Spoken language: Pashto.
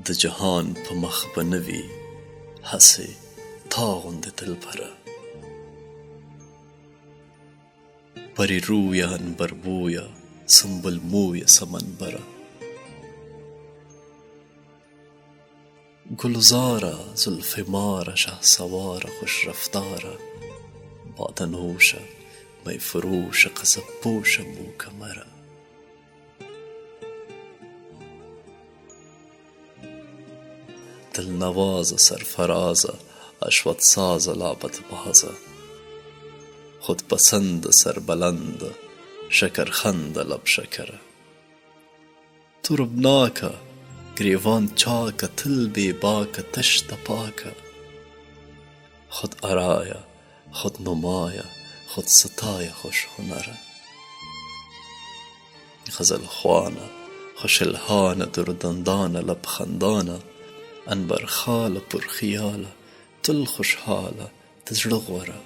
د جهان په مخ به نه وي هسې تا غوندې دلبره. پری رویه عنبر بویه سنبل مویه سمنبره. گلزاره زلف ماره شهسواره خوش رفتاره. باده نوشه می فروشه قصب پوشه موکمره. دلنوازه سرفرازه عشوت سازه لعبت بازه. خودپسند سربلند شکرخند لب شکره. تربناکه گریوان چاکه تل بی باکه تشت پاکه. خود آرایه خود نمایه خود ستایه خوش هنره. غزل خوانه خوش الحانه دردندانه لبخندانه. عنبر خاله پر خیاله تل خوشحاله د زړه غوره.